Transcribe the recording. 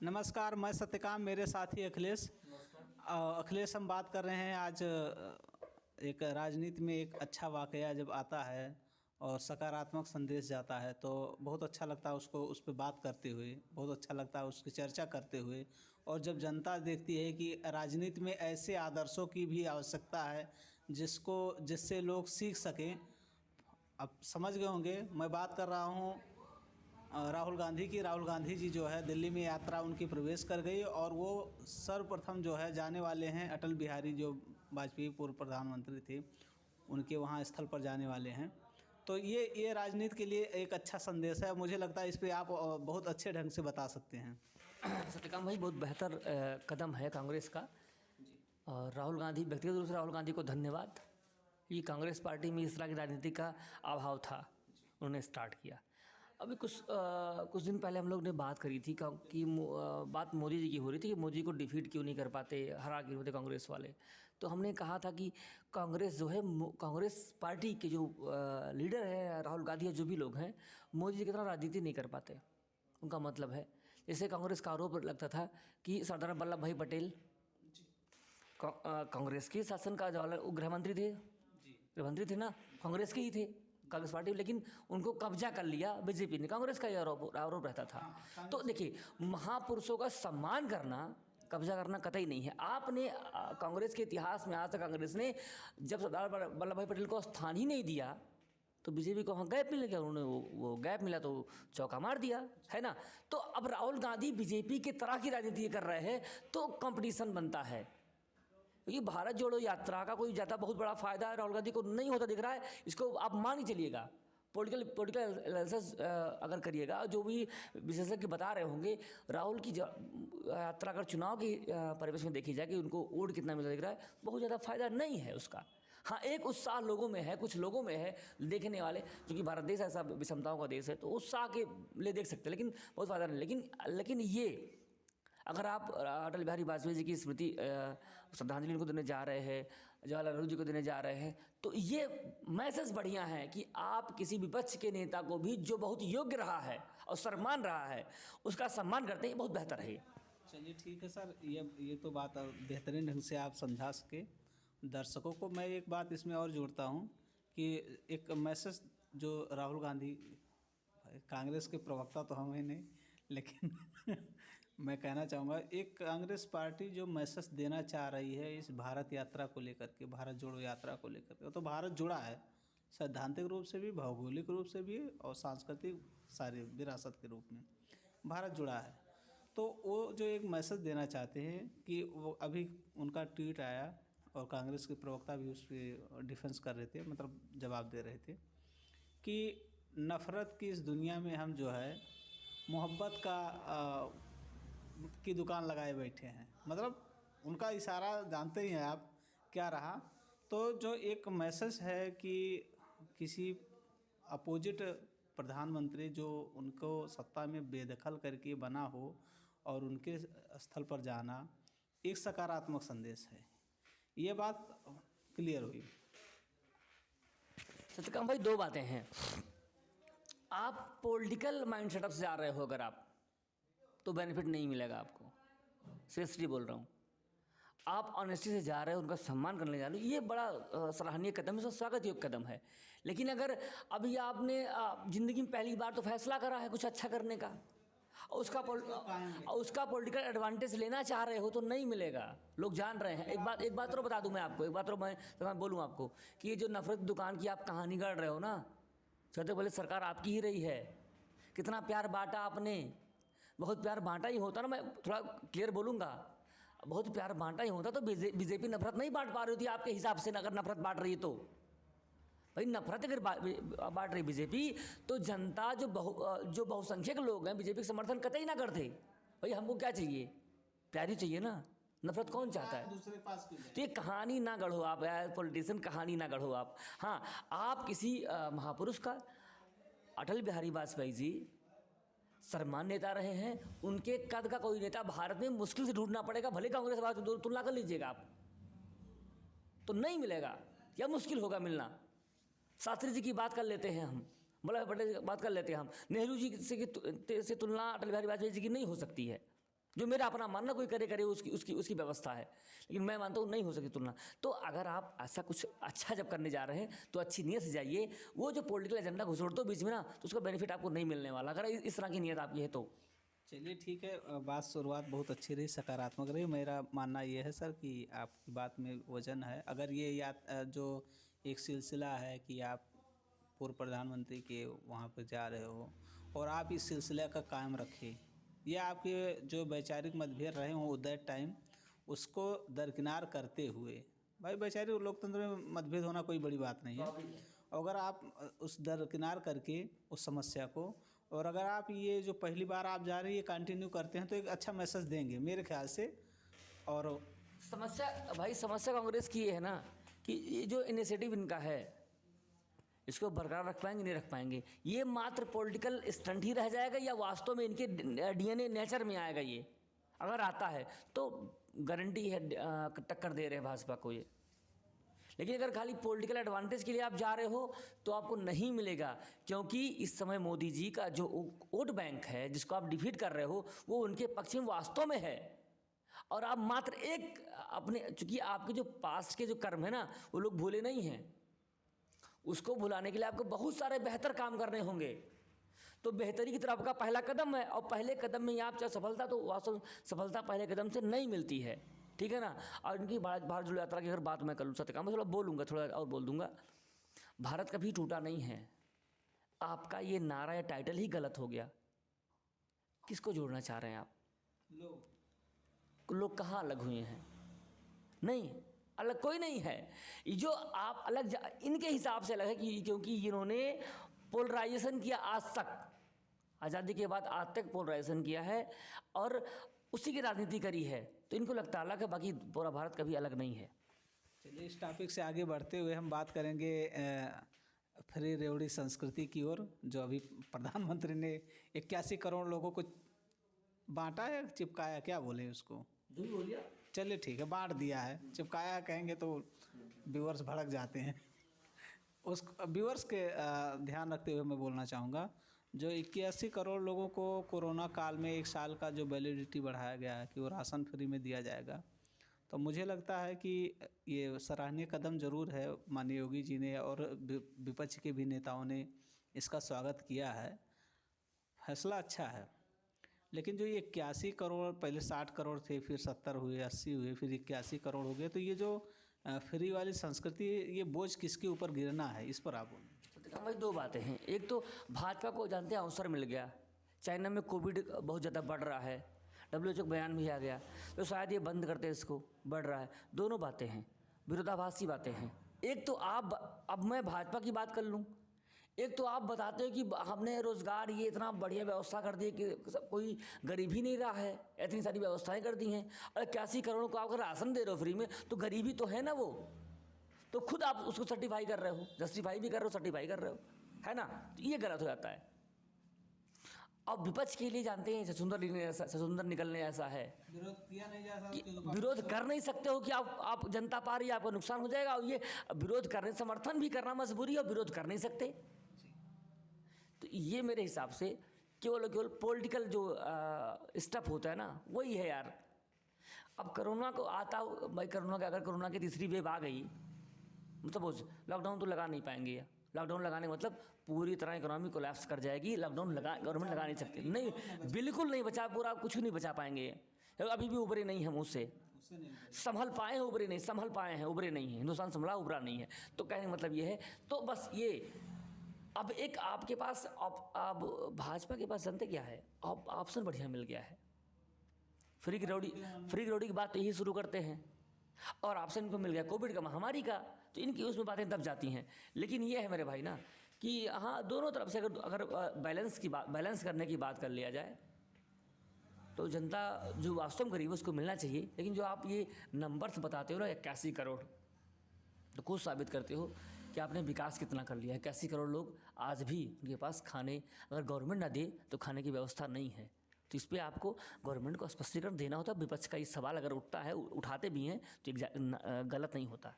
नमस्कार, मैं सत्यकाम, मेरे साथी अखिलेश। अखिलेश, हम बात कर रहे हैं आज एक राजनीति में एक अच्छा वाकया जब आता है और सकारात्मक संदेश जाता है तो बहुत अच्छा लगता है उसको उस पर बात करते हुए, बहुत अच्छा लगता है उसकी चर्चा करते हुए। और जब जनता देखती है कि राजनीति में ऐसे आदर्शों की भी आवश्यकता है जिससे लोग सीख सकें। अब समझ गए होंगे मैं बात कर रहा हूँ राहुल गांधी की। राहुल गांधी जी जो है दिल्ली में यात्रा उनकी प्रवेश कर गई और वो सर्वप्रथम जो है जाने वाले हैं अटल बिहारी जो वाजपेयी पूर्व प्रधानमंत्री थे उनके वहाँ स्थल पर जाने वाले हैं। तो ये राजनीति के लिए एक अच्छा संदेश है। मुझे लगता है इस पे आप बहुत अच्छे ढंग से बता सकते हैं। सत्यकाम भाई, बहुत बेहतर कदम है कांग्रेस का। और राहुल गांधी, व्यक्तिगत रूप से राहुल गांधी को धन्यवाद। ये कांग्रेस पार्टी में इस तरह की राजनीति का अभाव था, उन्होंने स्टार्ट किया। अभी कुछ दिन पहले हम लोग ने बात करी थी कि बात मोदी जी की हो रही थी कि मोदी जी को डिफीट क्यों नहीं कर पाते, हरा क्यों होते कांग्रेस वाले। तो हमने कहा था कि कांग्रेस जो है, कांग्रेस पार्टी के जो लीडर है राहुल गांधी या जो भी लोग हैं, मोदी जी की तरह राजनीति नहीं कर पाते। उनका मतलब है, जैसे कांग्रेस का आरोप लगता था कि सरदार वल्लभ भाई पटेल कांग्रेस के शासन का जवाहरलाल गृह मंत्री थे, गृहमंत्री थे ना, कांग्रेस के ही थे, कांग्रेस पार्टी, लेकिन उनको कब्जा कर लिया बीजेपी ने। कांग्रेस का ये आरोप रहता था। तो देखिए, महापुरुषों का सम्मान करना, कब्जा करना कतई नहीं है। आपने कांग्रेस के इतिहास में आज तक कांग्रेस ने जब सरदार वल्लभ भाई पटेल को स्थान ही नहीं दिया तो बीजेपी को वहाँ गैप मिल गया, उन्होंने वो गैप मिला तो चौका मार दिया, है ना। तो अब राहुल गांधी बीजेपी की तरह की राजनीति कर रहे हैं तो कंपटीशन बनता है। क्योंकि भारत जोड़ो यात्रा का कोई ज़्यादा बहुत बड़ा फायदा राहुल गांधी को नहीं होता दिख रहा है, इसको आप मान ही चलिएगा। पॉलिटिकल एनालिसिस अगर करिएगा, जो भी विशेषज्ञ बता रहे होंगे, राहुल की यात्रा अगर चुनाव की परिवेश में देखी जाए कि उनको वोट कितना मिलता दिख रहा है, बहुत ज़्यादा फायदा नहीं है उसका। हाँ, एक उत्साह लोगों में है, कुछ लोगों में है देखने वाले, क्योंकि भारत देश ऐसा विषमताओं का देश है, तो उत्साह के लिए देख सकते हैं, लेकिन बहुत फायदा नहीं। लेकिन ये अगर आप अटल बिहारी वाजपेयी जी की स्मृति श्रद्धांजलि उनको देने जा रहे हैं, जवाहरलाल नेहरू जी को देने जा रहे हैं, तो ये मैसेज बढ़िया है कि आप किसी विपक्ष के नेता को भी जो बहुत योग्य रहा है और सम्मान रहा है उसका सम्मान करते हैं, बहुत बेहतर है। चलिए ठीक है सर, ये तो बात बेहतरीन ढंग से आप समझा सके दर्शकों को। मैं एक बात इसमें और जोड़ता हूँ कि एक मैसेज जो राहुल गांधी, कांग्रेस के प्रवक्ता तो हम ही नहीं, लेकिन मैं कहना चाहूँगा एक कांग्रेस पार्टी जो मैसेज देना चाह रही है इस भारत यात्रा को लेकर के, भारत जोड़ो यात्रा को लेकर के, तो भारत जुड़ा है सैद्धांतिक रूप से भी, भौगोलिक रूप से भी और सांस्कृतिक सारी विरासत के रूप में भारत जुड़ा है। तो वो जो एक मैसेज देना चाहते हैं कि वो अभी उनका ट्वीट आया और कांग्रेस के प्रवक्ता भी उस पर डिफेंस कर रहे थे, मतलब जवाब दे रहे थे कि नफ़रत की इस दुनिया में हम जो है मोहब्बत की दुकान लगाए बैठे हैं। मतलब उनका इशारा जानते ही हैं आप क्या रहा। तो जो एक मैसेज है कि किसी अपोजिट प्रधानमंत्री जो उनको सत्ता में बेदखल करके बना हो और उनके स्थल पर जाना एक सकारात्मक संदेश है। ये बात क्लियर हुई। सत्यकाम भाई, दो बातें हैं। आप पॉलिटिकल माइंड सेटअप से जा रहे हो अगर आप, तो बेनिफिट नहीं मिलेगा आपको, सीरियसली बोल रहा हूँ। आप ऑनेस्टी से जा रहे हो, उनका सम्मान करने जा रहे हो, ये बड़ा सराहनीय कदम है, स्वागत योग्य कदम है। लेकिन अगर अभी आपने ज़िंदगी में पहली बार तो फैसला करा है कुछ अच्छा करने का, उसका पॉलिटिकल एडवांटेज लेना चाह रहे हो तो नहीं मिलेगा, लोग जान रहे हैं। एक बात और बता दूं मैं आपको, एक बात और मैं बोलूँ आपको कि ये जो नफरत दुकान की आप कहानी गढ़ रहे हो ना, सबसे पहले सरकार आपकी ही रही है। कितना प्यार बांटा आपने, बहुत प्यार बांटा ही होता ना, मैं थोड़ा क्लियर बोलूँगा, बहुत प्यार बांटा ही होता तो बीजेपी नफरत नहीं बांट पा रही होती आपके हिसाब से। अगर नफरत बांट रही है तो भाई, नफरत अगर बांट रही बीजेपी तो जनता जो बहुसंख्यक लोग हैं बीजेपी का समर्थन कतई ना करते। भाई हमको क्या चाहिए, प्यारी चाहिए ना, नफरत कौन चाहता है। दूसरे पास तो ये कहानी ना गढ़ो आप, पॉलिटिशियन कहानी ना गढ़ो आप। हाँ, आप किसी महापुरुष का, अटल बिहारी वाजपेयी जी सम्मान नेता रहे हैं, उनके कद का कोई नेता भारत में मुश्किल से ढूंढना पड़ेगा, भले कांग्रेस के बाद तुलना कर लीजिएगा आप, तो नहीं मिलेगा या मुश्किल होगा मिलना। शास्त्री जी की बात कर लेते हैं हम, वल्लभ भाई पटेल की बात कर लेते हैं हम, नेहरू जी से तुलना अटल बिहारी वाजपेयी जी की नहीं हो सकती है। जो मेरा अपना मानना कोई करे करे उसकी उसकी उसकी व्यवस्था है, लेकिन मैं मानता हूँ नहीं हो सकती तुलना। तो अगर आप ऐसा कुछ अच्छा जब करने जा रहे हैं तो अच्छी नीयत से जाइए। वो जो पॉलिटिकल एजेंडा घुसोड़ दो बीच में ना, तो उसका बेनिफिट आपको नहीं मिलने वाला, अगर इस तरह की नीयत आपकी है तो। चलिए ठीक है, बात शुरुआत बहुत अच्छी रही, सकारात्मक रही। मेरा मानना ये है सर कि आपकी बात में वजन है। अगर ये जो एक सिलसिला है कि आप पूर्व प्रधानमंत्री के वहाँ पर जा रहे हो और आप इस सिलसिले का कायम रखें, ये आपके जो वैचारिक मतभेद रहे हों उस दैट टाइम, उसको दरकिनार करते हुए, भाई वैचारिक लोकतंत्र में मतभेद होना कोई बड़ी बात नहीं है। अगर आप उस दरकिनार करके उस समस्या को, और अगर आप ये जो पहली बार आप जा रहे हैं ये कंटिन्यू करते हैं तो एक अच्छा मैसेज देंगे मेरे ख्याल से। और समस्या भाई, समस्या कांग्रेस की ये है ना कि ये जो इनिशिएटिव इनका है इसको बरकरार रख पाएंगे नहीं रख पाएंगे, ये मात्र पॉलिटिकल स्टंट ही रह जाएगा या वास्तव में इनके डीएनए नेचर में आएगा। ये अगर आता है तो गारंटी है टक्कर दे रहे हैं भाजपा को ये। लेकिन अगर खाली पॉलिटिकल एडवांटेज के लिए आप जा रहे हो तो आपको नहीं मिलेगा, क्योंकि इस समय मोदी जी का जो वोट बैंक है जिसको आप डिफीट कर रहे हो वो उनके पक्ष में वास्तव में है। और आप मात्र एक अपने, चूंकि आपके जो पास्ट के जो कर्म है ना वो लोग भूले नहीं हैं, उसको भुलाने के लिए आपको बहुत सारे बेहतर काम करने होंगे। तो बेहतरी की तरफ का पहला कदम है, और पहले कदम में आप चाहे सफलता, तो वास्तव सफलता पहले कदम से नहीं मिलती है, ठीक है ना। और इनकी भारत जोड़ो यात्रा की अगर बात मैं कर लूँ सत्यकाम, मैं थोड़ा बोलूँगा, थोड़ा और बोल दूँगा। भारत कभी टूटा नहीं है, आपका ये नारा या टाइटल ही गलत हो गया। किसको जोड़ना चाह रहे हैं आप? लोग कहाँ अलग हुए हैं? नहीं, अलग कोई नहीं है। ये जो आप अलग इनके हिसाब से अलग है कि क्योंकि इन्होंने पोलराइजेशन किया आज तक, आज़ादी के बाद आज तक पोलराइजेशन किया है और उसी की राजनीति करी है, तो इनको लगता अलग है, बाकी पूरा भारत कभी अलग नहीं है। चलिए इस टॉपिक से आगे बढ़ते हुए हम बात करेंगे फ्री रेवड़ी संस्कृति की ओर, जो अभी प्रधानमंत्री ने 81 करोड़ लोगों को बांटा है, चिपकाया, क्या बोले उसको, जो भी बोलिए। चलिए ठीक है, बांट दिया है, चिपकाया कहेंगे तो व्यूअर्स भड़क जाते हैं। उस व्यूअर्स के ध्यान रखते हुए मैं बोलना चाहूँगा, जो 81 करोड़ लोगों को कोरोना काल में 1 साल का जो वैलिडिटी बढ़ाया गया है कि वो राशन फ्री में दिया जाएगा, तो मुझे लगता है कि ये सराहनीय कदम ज़रूर है। माननीय योगी जी ने और विपक्ष के भी नेताओं ने इसका स्वागत किया है, फैसला अच्छा है। लेकिन जो ये 81 करोड़, पहले 60 करोड़ थे, फिर 70 हुए, 80 हुए, फिर 81 करोड़ हो गए, तो ये जो फ्री वाली संस्कृति, ये बोझ किसके ऊपर गिरना है, इस पर आप बोलें। भाई दो बातें हैं, एक तो भाजपा को जानते हैं अवसर मिल गया, चाइना में कोविड बहुत ज़्यादा बढ़ रहा है, WHO का बयान भी आ गया, तो शायद ये बंद करते हैं, इसको बढ़ रहा है। दोनों बातें हैं, विरोधाभासी बातें हैं। एक तो आप, अब मैं भाजपा की बात कर लूँ, एक तो आप बताते हो कि हमने रोज़गार ये इतना बढ़िया व्यवस्था कर दी कि कोई गरीब ही नहीं रहा है, इतनी सारी व्यवस्थाएं कर दी हैं, और 81 करोड़ को आप अगर राशन दे रहे हो फ्री में, तो गरीबी तो है ना वो, तो खुद आप उसको सर्टिफाई कर रहे हो, जस्टिफाई भी कर रहे हो, सर्टिफाई कर रहे हो, है ना। तो ये गलत हो जाता है। अब विपक्ष के लिए जानते हैं ससुंदर निकलने ऐसा है, विरोध किया नहीं जा कि सकता, विरोध कर नहीं सकते हो कि आप जनता पा रही है, आपका नुकसान हो जाएगा, और ये विरोध करने, समर्थन भी करना मजबूरी है और विरोध कर नहीं सकते। तो ये मेरे हिसाब से केवल पॉलिटिकल जो स्टेप होता है ना, वही है यार। अब कोरोना को आता भाई, अगर कोरोना की तीसरी वेव आ गई, मतलब लॉकडाउन तो लगा नहीं पाएंगे, या लॉकडाउन लगाने का मतलब पूरी तरह इकोनॉमी कोलैप्स कर जाएगी। लॉकडाउन गवर्नमेंट लगा नहीं सकती, नहीं, बिल्कुल नहीं बचा, पूरा कुछ नहीं बचा पाएंगे। अभी भी उभरे नहीं हम उससे, संभल पाए हैं, उभरे नहीं, संभल पाए हैं, उभरे नहीं है, हिंदुस्तान संभला उभरा नहीं है। तो कहने का मतलब ये है, तो बस ये अब एक आपके पास, अब भाजपा के पास जनता क्या है, अब ऑप्शन बढ़िया मिल गया है। फ्री रोडी की बात तो यही शुरू करते हैं, और ऑप्शन इनको मिल गया कोविड का, महामारी का, तो इनकी उसमें बातें दब जाती हैं। लेकिन ये है मेरे भाई ना कि हाँ, दोनों तरफ से अगर बैलेंस करने की बात कर लिया जाए, तो जनता जो वास्तव में गरीब उसको मिलना चाहिए। लेकिन जो आप ये नंबर्स बताते हो ना, 81 करोड़, तो खुद साबित करते हो कि आपने विकास कितना कर लिया है। 81 करोड़ लोग आज भी उनके पास खाने, अगर गवर्नमेंट ना दे तो खाने की व्यवस्था नहीं है। तो इस पर आपको गवर्नमेंट को स्पष्टीकरण देना होता है। विपक्ष का ये सवाल अगर उठता है, उठाते भी हैं, तो गलत नहीं होता।